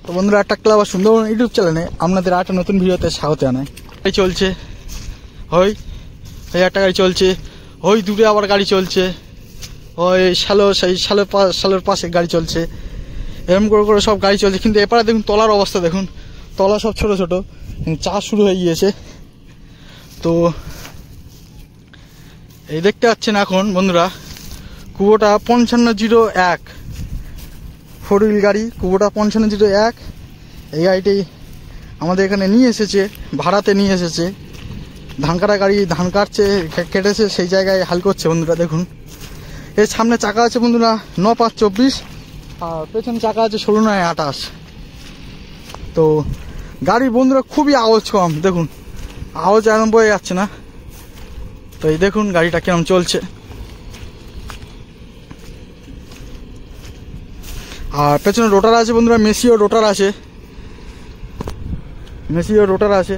তো বন্ধুরা, একটা ক্লাব আর সুন্দরবন ইউটিউব চ্যানেলে আপনাদের একটা নতুন ভিডিওতে স্বাগত জানাই। গাড়ি চলছে, ওই একটা গাড়ি চলছে, ওই দূরে আবার গাড়ি চলছে, ওই সেই শালোর পাশে গাড়ি চলছে, এরকম করে করে সব গাড়ি চলছে। কিন্তু এপারে দেখুন তলার অবস্থা, দেখুন তলা সব ছোট ছোট, চাষ শুরু হয়ে গিয়েছে। তো এই দেখতে পাচ্ছেন এখন বন্ধুরা, কুবোটা 5501 ফোর হুইল গাড়ি, কুবোটা 5501। এই গাড়িটি আমাদের এখানে নিয়ে এসেছে, ভাড়াতে নিয়ে এসেছে। ধান কাটা গাড়ি, ধান কাটছে, কেটেছে, সেই জায়গায় হাল করছে বন্ধুরা। দেখুন এর সামনে চাকা আছে বন্ধুরা 9524, আর পেছনে চাকা আছে 16/28। তো গাড়ি বন্ধুরা খুবই আওয়াজ কম, দেখুন আওয়াজ একদম বয়ে যাচ্ছে না। তো এই দেখুন গাড়িটা কেমন চলছে। আর পেছনে রোটার আছে বন্ধুরা, মেসিও রোটার আছে, মেসিও রোটার আছে।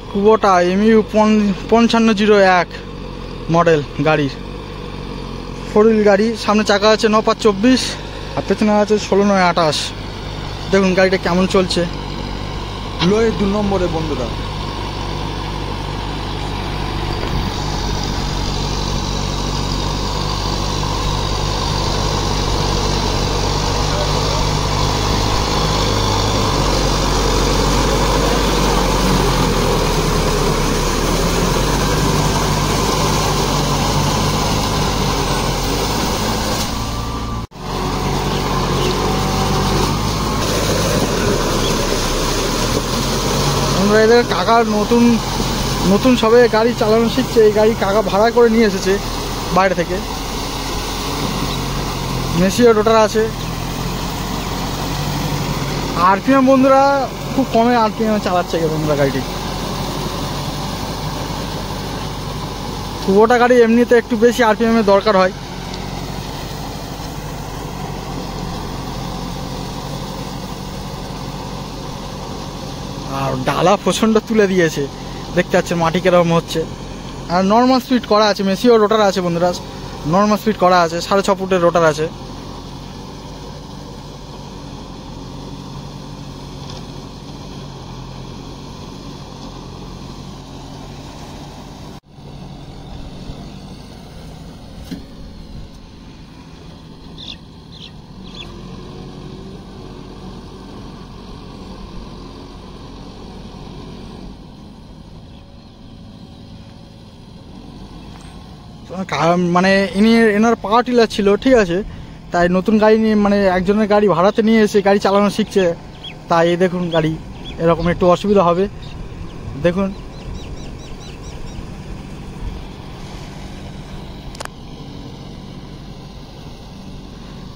কুবোটা এমইউ 5501 মডেল গাড়ির, ফোর হুইল গাড়ি। সামনে চাকা আছে 9524, আর পেছনে আছে 16/28। দেখুন গাড়িটা কেমন চলছে। লোয়ে 2 নম্বরে বন্ধুরা। এদের কাকা নতুন নতুন সবে গাড়ি চালানো শিখছে। এই গাড়ি কাকা ভাড়া করে নিয়ে এসেছে বাইরে থেকে। মেসিও রোটার আছে। আরপিএম বন্ধুরা খুব কমে আরপিএম চালাচ্ছে বন্ধুরা গাড়িটি। কুবোটা গাড়ি এমনিতে একটু বেশি আরপিএম এর দরকার হয়। আর ডালা প্রচণ্ড তুলে দিয়েছে, দেখতে পাচ্ছেন মাটি কেরম হচ্ছে। আর নর্মাল স্পিড করা আছে, মেসিও রোটার আছে বন্ধুরা, নর্মাল স্পিড করা আছে, 6.5 ফুটের রোটার আছে। মানে এনার পাওয়ার টিলার ছিল, ঠিক আছে, তাই নতুন গাড়ি নিয়ে মানে একজনের গাড়ি ভাড়াতে নিয়ে এসে গাড়ি চালানো শিখছে। তাই এই দেখুন গাড়ি এরকম একটু অসুবিধা হবে। দেখুন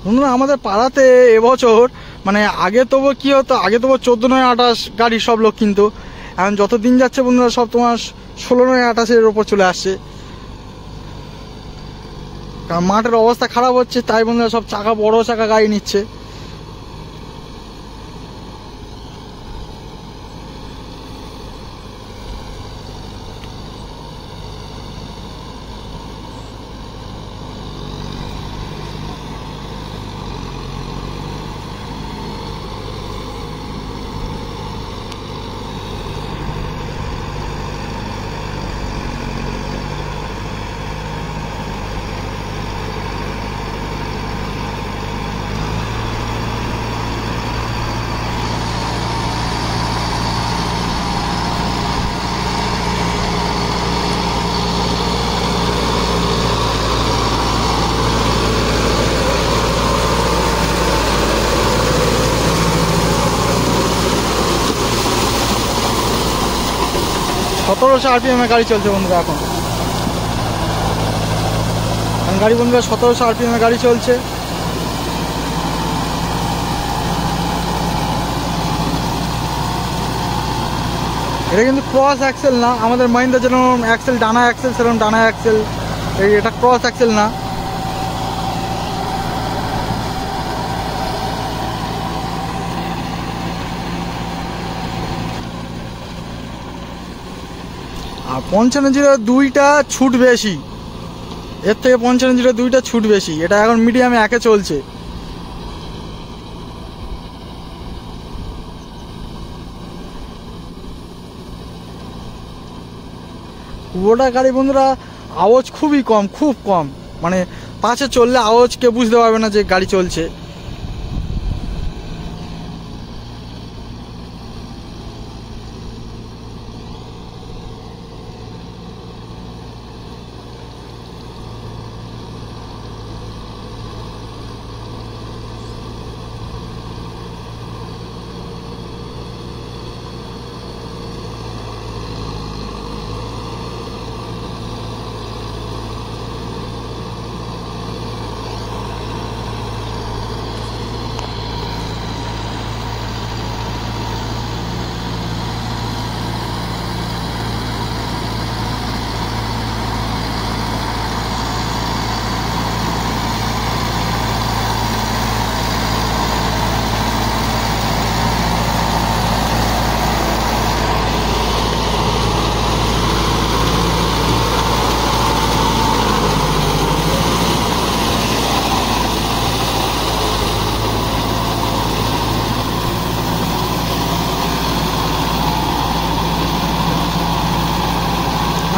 বন্ধুরা, আমাদের পাড়াতে এবছর মানে আগে তবু কি হতো, আগে তবু 14/28 গাড়ি সব লোক কিনতো। এখন যত দিন যাচ্ছে বন্ধুরা সব তোমার 16/28-এর ওপর চলে আসছে। কারণ মাঠের অবস্থা খারাপ হচ্ছে, তাই বন্ধুরা সব চাকা, বড় চাকা গাড়ি নিচ্ছে। সতেরোশো আরপিএম গাড়ি চলছে বন্ধুরা এখন গাড়ি বন্ধুরা 1700 আরপিএম গাড়ি চলছে। এটা কিন্তু ক্রস অ্যাক্সেল না, আমাদের মাহিন্দ্রা যেরকম অ্যাক্সেল ডানা অ্যাক্সেল সেরকম ডানা অ্যাক্সেল, এটা ক্রস অ্যাক্সেল না। আর 5502টা ছুট বেশি, এর থেকে 5502টা ছুট বেশি। এটা এখন মিডিয়ামে 1-এ চলছে। কুবোটা গাড়ি বন্ধুরা আওয়াজ খুবই কম, খুব কম, মানে পাশে চললে আওয়াজ কেউ বুঝতে পারবে না যে গাড়ি চলছে।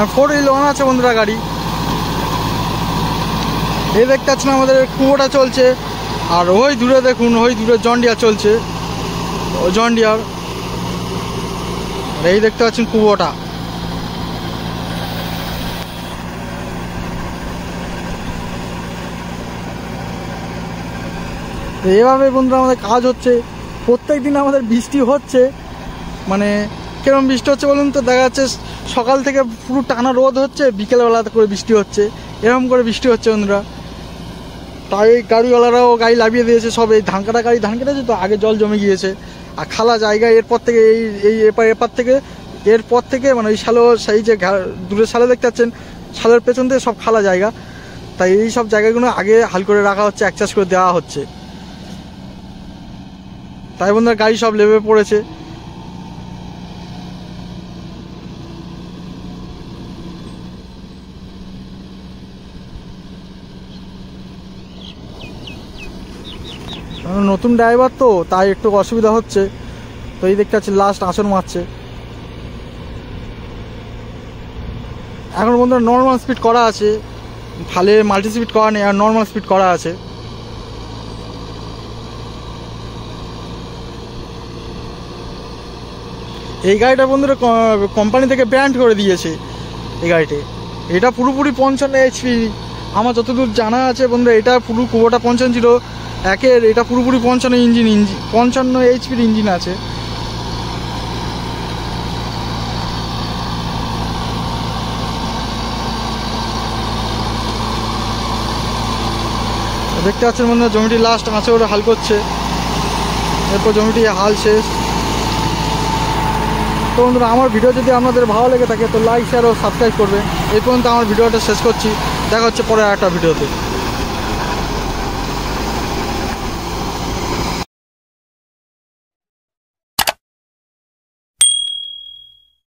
আর 4 হুইল অন আছে বন্ধুরা গাড়ি। এই দেখতে পাচ্ছেন আমাদের কুবোটা চলছে, আর ওই দূরে দেখুন, ওই দূরে জন ডিয়ার চলছে, ওই জন ডিয়ার। আর এই দেখতে পাচ্ছেন কুবোটা। এভাবে বন্ধুরা আমাদের কাজ হচ্ছে। প্রত্যেক দিন আমাদের বৃষ্টি হচ্ছে, মানে কিরকম বৃষ্টি হচ্ছে বলুন তো, দেখা যাচ্ছে সকাল থেকে পুরো টানা রোদ হচ্ছে, বিকেলবেলা করে বৃষ্টি হচ্ছে, এরকম করে বৃষ্টি হচ্ছে বন্ধুরা। তাই গাড়িওয়ালারাও গাড়ি লাভিয়ে দিয়েছে সব। এই ধান কাটা গাড়ি ধান কেটেছে তো, আগে জল জমে গিয়েছে আর খালা জায়গায়। এরপর থেকে এই এরপর থেকে মানে ওই শালো, সেই যে দূরের শালে দেখতে পাচ্ছেন, শালের পেছন থেকে সব খালা জায়গা। তাই এই সব জায়গাগুলো আগে হাল করে রাখা হচ্ছে, একচাষ করে দেওয়া হচ্ছে। তাই বন্ধুরা গাড়ি সব লেবে পড়েছে। নতুন ড্রাইভার তো, তাই একটু অসুবিধা হচ্ছে। তো এই দেখতে পাচ্ছি লাস্ট আঁচড় মারছে। এখন বন্ধুরা নর্মাল স্পিড করা আছে, ফালে মাল্টি স্পিড করা নেই, আর নর্মাল স্পিড করা আছে। এই গাড়িটা বন্ধুরা কোম্পানি থেকে ব্র্যান্ড করে দিয়েছে এই গাড়িটি। এটা পুরোপুরি 55 HP আমার যতদূর জানা আছে বন্ধুরা। এটা পুরো কুবোটা 5501-এর, এটা পুরোপুরি 55 HP ইঞ্জিন আছে। দেখতে পাচ্ছেন বন্ধুরা জমিটি লাস্ট মাছে ওরা হাল করছে, এরপর জমিটি হাল শেষ। তো বন্ধুরা আমার ভিডিও যদি আপনাদের ভালো লেগে থাকে তো লাইক, শেয়ার ও সাবস্ক্রাইব করবেন। এই পর্যন্ত আমার ভিডিওটা শেষ করছি, দেখা হচ্ছে পরে একটা ভিডিওতে।